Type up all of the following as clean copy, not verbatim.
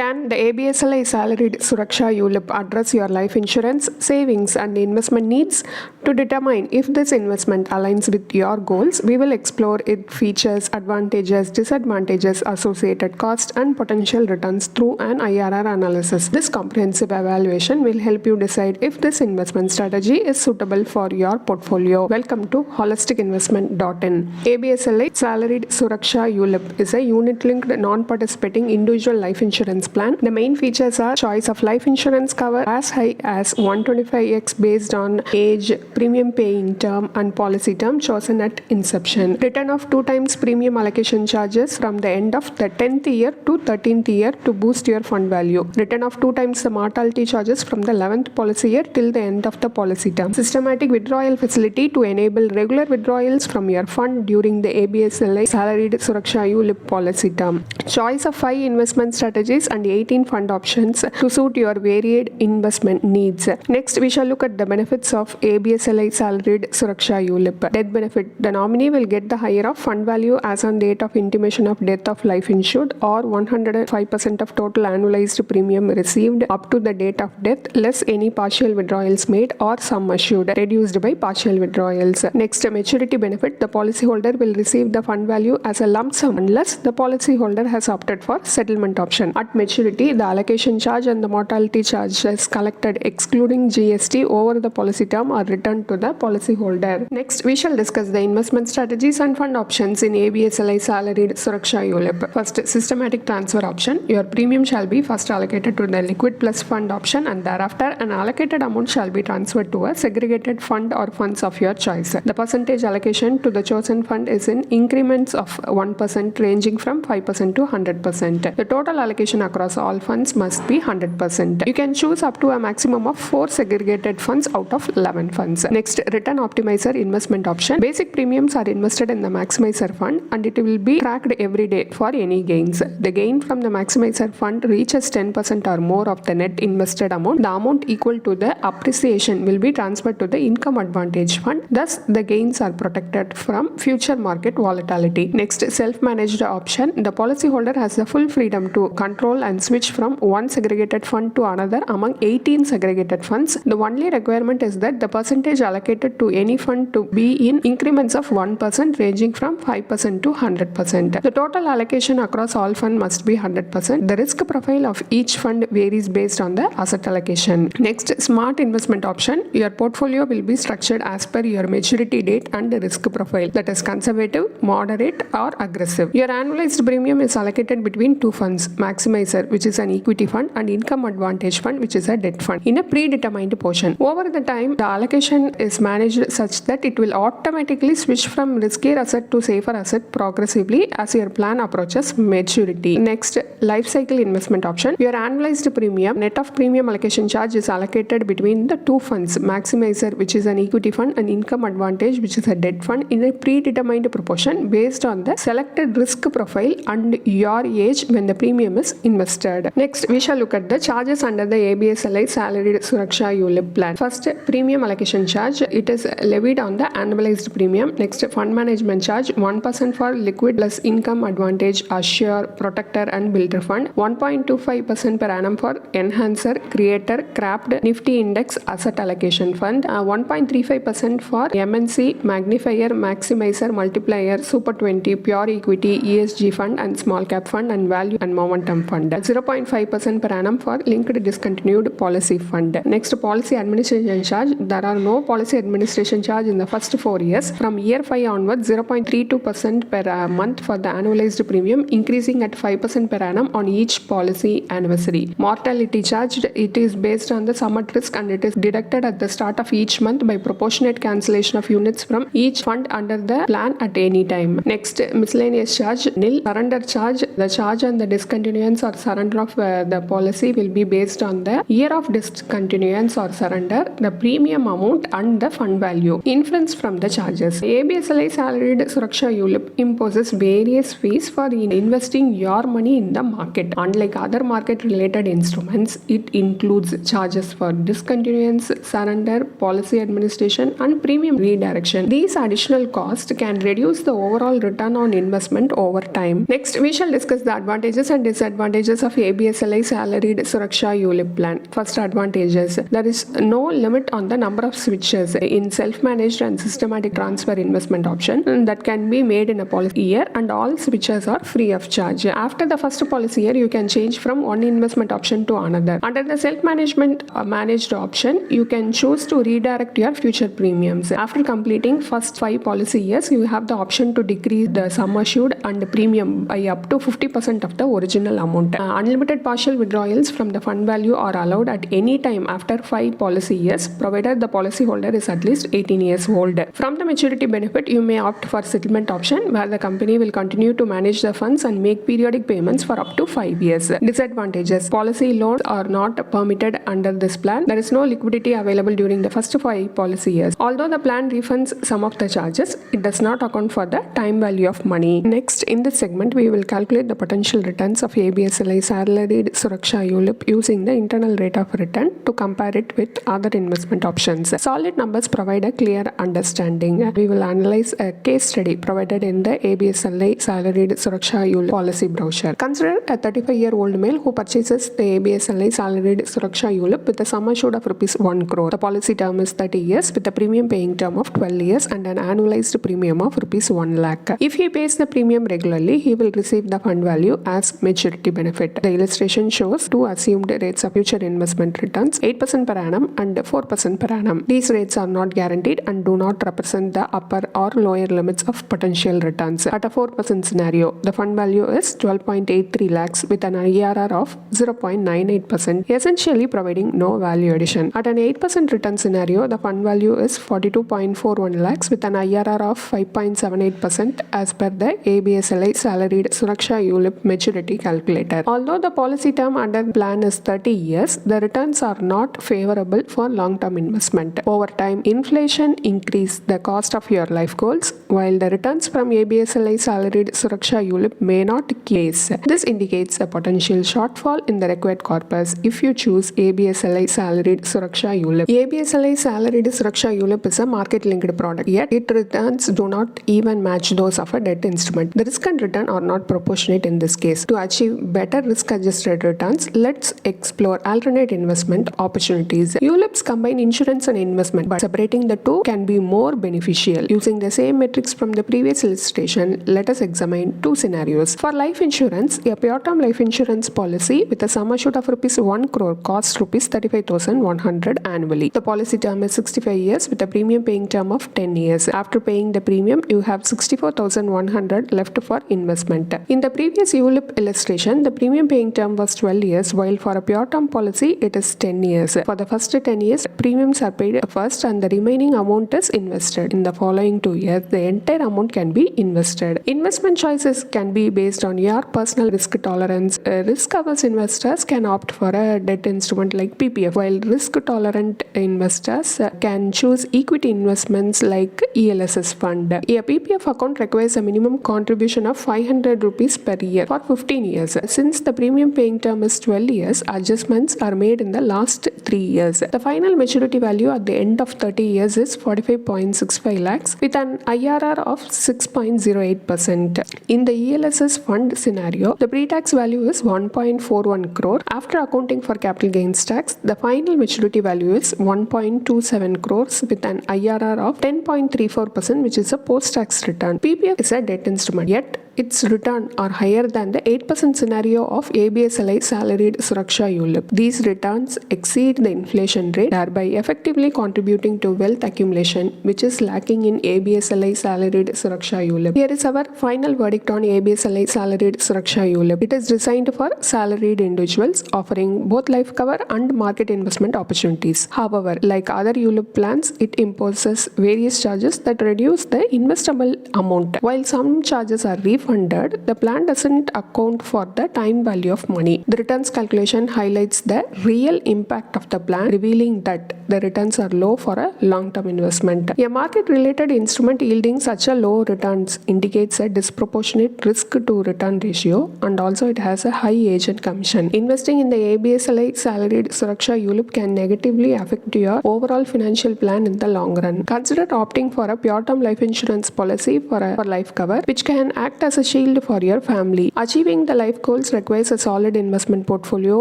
Can the ABSLI Salaried Suraksha ULIP address your life insurance, savings and investment needs? To determine if this investment aligns with your goals, we will explore its features, advantages, disadvantages, associated costs and potential returns through an IRR analysis. This comprehensive evaluation will help you decide if this investment strategy is suitable for your portfolio. Welcome to holisticinvestment.in. ABSLI Salaried Suraksha ULIP is a unit-linked, non-participating individual life insurance plan. The main features are choice of life insurance cover as high as 125x based on age, premium paying term and policy term chosen at inception. Return of 2 times premium allocation charges from the end of the 10th year to 13th year to boost your fund value. Return of 2 times the mortality charges from the 11th policy year till the end of the policy term. Systematic withdrawal facility to enable regular withdrawals from your fund during the ABSLI Salaried Suraksha ULIP policy term. Choice of 5 investment strategies and 18 fund options to suit your varied investment needs. Next, we shall look at the benefits of ABSLI Salaried Suraksha ULIP. Death benefit. The nominee will get the higher of fund value as on date of intimation of death of life insured, or 105% of total annualized premium received up to the date of death, less any partial withdrawals made or sum assured, reduced by partial withdrawals. Next, maturity benefit. The policyholder will receive the fund value as a lump sum unless the policyholder has opted for settlement option. At maturity, the allocation charge and the mortality charges collected excluding GST over the policy term are returned to the policyholder. Next, we shall discuss the investment strategies and fund options in ABSLI Salaried Suraksha ULIP. First, systematic transfer option. Your premium shall be first allocated to the liquid plus fund option, and thereafter an allocated amount shall be transferred to a segregated fund or funds of your choice. The percentage allocation to the chosen fund is in increments of 1% ranging from 5% to 100%. The total allocation across all funds must be 100%. You can choose up to a maximum of 4 segregated funds out of 11 funds. Next, return optimizer investment option. Basic premiums are invested in the maximizer fund and it will be tracked every day for any gains. The gain from the maximizer fund reaches 10% or more of the net invested amount. The amount equal to the appreciation will be transferred to the income advantage fund. Thus, the gains are protected from future market volatility. Next, self-managed option. The policyholder has the full freedom to control and switch from one segregated fund to another among 18 segregated funds. The only requirement is that the percentage allocated to any fund to be in increments of 1% ranging from 5% to 100%. The total allocation across all funds must be 100%. The risk profile of each fund varies based on the asset allocation. Next, smart investment option. Your portfolio will be structured as per your maturity date and the risk profile, that is conservative, moderate or aggressive. Your annualized premium is allocated between 2 funds, maximizer which is an equity fund and income advantage fund which is a debt fund, in a predetermined portion. Over the time, the allocation is managed such that it will automatically switch from riskier asset to safer asset progressively as your plan approaches maturity. Next, life cycle investment option. Your annualized premium, net of premium allocation charge, is allocated between the 2 funds, maximizer which is an equity fund and income advantage which is a debt fund, in a predetermined proportion based on the selected risk profile and your age when the premium is invested. Next, we shall look at the charges under the ABSLI Salaried Suraksha ULIP plan. First, premium allocation charge. It is levied on the annualized premium. Next, fund management charge 1% for liquid plus income advantage, assure, protector and builder fund, 1.25% per annum for enhancer, creator, craft, nifty index asset allocation fund, 1.35% for MNC, magnifier, maximizer, multiplier, super 20, pure equity, ESG fund and small cap fund and value and momentum fund, 0.5% per annum for linked discontinued policy fund. Next, policy administration charge. There are no policy administration charge in the first 4 years. From year 5 onwards, 0.32% per month for the annualized premium, increasing at 5% per annum on each policy anniversary. Mortality charge. It is based on the sum at risk and it is deducted at the start of each month by proportionate cancellation of units from each fund under the plan at any time. Next, miscellaneous charge nil. Surrender charge. The charge on the discontinuance or surrender of the policy will be based on the year of discontinuance or surrender, the premium amount and the fund value. Inference from the charges. ABSLI Salaried Suraksha ULIP imposes various fees for investing your money in the market. Unlike other market related instruments, it includes charges for discontinuance, surrender, policy administration and premium redirection. These additional costs can reduce the overall return on investment over time. Next, we shall discuss the advantages and disadvantages advantages of ABSLI Salaried Suraksha ULIP plan. First advantages. There is no limit on the number of switches in self-managed and systematic transfer investment option that can be made in a policy year, and all switches are free of charge. After the first policy year, you can change from one investment option to another. Under the self-management managed option, you can choose to redirect your future premiums. After completing first 5 policy years, you have the option to decrease the sum assured and premium by up to 50% of the original amount. Unlimited partial withdrawals from the fund value are allowed at any time after 5 policy years, provided the policyholder is at least 18 years old. From the maturity benefit, you may opt for settlement option, where the company will continue to manage the funds and make periodic payments for up to 5 years. Disadvantages. Policy loans are not permitted under this plan. There is no liquidity available during the first 5 policy years. Although the plan refunds some of the charges, it does not account for the time value of money. Next, in this segment, we will calculate the potential returns of ABSLI Salaried Suraksha ULIP using the internal rate of return to compare it with other investment options. Solid numbers provide a clear understanding. We will analyze a case study provided in the ABSLI Salaried Suraksha ULIP policy brochure. Consider a 35-year-old male who purchases the ABSLI Salaried Suraksha ULIP with a sum assured of rupees 1 crore. The policy term is 30 years with a premium paying term of 12 years and an annualized premium of rupees 1 lakh. If he pays the premium regularly, he will receive the fund value as maturity benefit. The illustration shows two assumed rates of future investment returns, 8% per annum and 4% per annum. These rates are not guaranteed and do not represent the upper or lower limits of potential returns. At a 4% scenario, the fund value is 12.83 lakhs with an IRR of 0.98%, essentially providing no value addition. At an 8% return scenario, the fund value is 42.41 lakhs with an IRR of 5.78% as per the ABSLI Salaried Suraksha ULIP maturity calculator. Although the policy term under plan is 30 years, the returns are not favorable for long-term investment. Over time, inflation increases the cost of your life goals, while the returns from ABSLI Salaried Suraksha ULIP may not case. This indicates a potential shortfall in the required corpus if you choose ABSLI Salaried Suraksha ULIP. ABSLI Salaried Suraksha ULIP is a market-linked product, yet its returns do not even match those of a debt instrument. The risk and return are not proportionate in this case. To achieve better risk-adjusted returns, let's explore alternate investment opportunities. ULIPs combine insurance and investment, but separating the two can be more beneficial. Using the same metrics from the previous illustration, let us examine two scenarios. For life insurance, a pure term life insurance policy with a sum assured of rupees 1 crore costs rupees 35,100 annually. The policy term is 65 years with a premium paying term of 10 years. After paying the premium, you have 64,100 left for investment. In the previous ULIP illustration, the premium paying term was 12 years, while for a pure term policy, it is 10 years. For the first 10 years, premiums are paid first and the remaining amount is invested. In the following 2 years, the entire amount can be invested. Investment choices can be based on your personal risk tolerance. Risk-averse investors can opt for a debt instrument like PPF, while risk-tolerant investors can choose equity investments like ELSS fund. A PPF account requires a minimum contribution of 500 rupees per year for 15 years. Since the premium paying term is 12 years, adjustments are made in the last 3 years. The final maturity value at the end of 30 years is 45.65 lakhs with an IRR of 6.08%. In the ELSS fund scenario, the pre-tax value is 1.41 crore. After accounting for capital gains tax, the final maturity value is 1.27 crores with an IRR of 10.34%, which is a post-tax return. PPF is a debt instrument, yet its return are higher than the 8% scenario of ABSLI Salaried Suraksha ULIP. These returns exceed the inflation rate, thereby effectively contributing to wealth accumulation, which is lacking in ABSLI Salaried Suraksha ULIP. Here is our final verdict on ABSLI Salaried Suraksha ULIP. It is designed for salaried individuals, offering both life cover and market investment opportunities. However, like other ULIP plans, it imposes various charges that reduce the investable amount. While some charges are refunded, the plan doesn't account for the time value of money. The returns calculation highlights the real impact of the plan, revealing that the returns are low for a long-term investment. A market-related instrument yielding such a low returns indicates a disproportionate risk to return ratio, and also it has a high agent commission. Investing in the ABSLI Salaried Suraksha ULIP can negatively affect your overall financial plan in the long run. Consider opting for a pure term life insurance policy for life cover, which can act as as a shield for your family. Achieving the life goals requires a solid investment portfolio.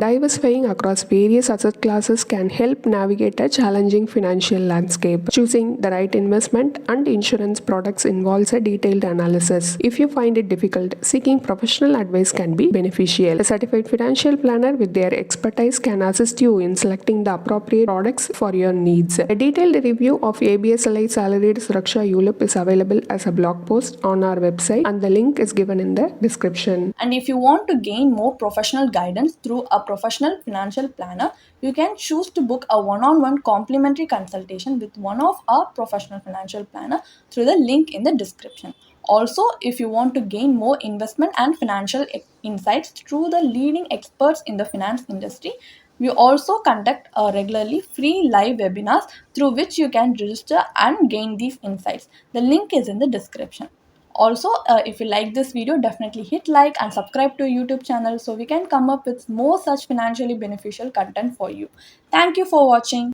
Diversifying across various asset classes can help navigate a challenging financial landscape. Choosing the right investment and insurance products involves a detailed analysis. If you find it difficult, seeking professional advice can be beneficial. A certified financial planner with their expertise can assist you in selecting the appropriate products for your needs. A detailed review of ABSLI Salaried Suraksha ULIP is available as a blog post on our website, and the link is given in the description. And if you want to gain more professional guidance through a professional financial planner, you can choose to book a one-on-one complimentary consultation with one of our professional financial planner through the link in the description. Also, if you want to gain more investment and financial insights through the leading experts in the finance industry, we also conduct regularly free live webinars through which you can register and gain these insights. The link is in the description. Also, if you like this video, definitely hit like and subscribe to YouTube channel so we can come up with more such financially beneficial content for you. Thank you for watching.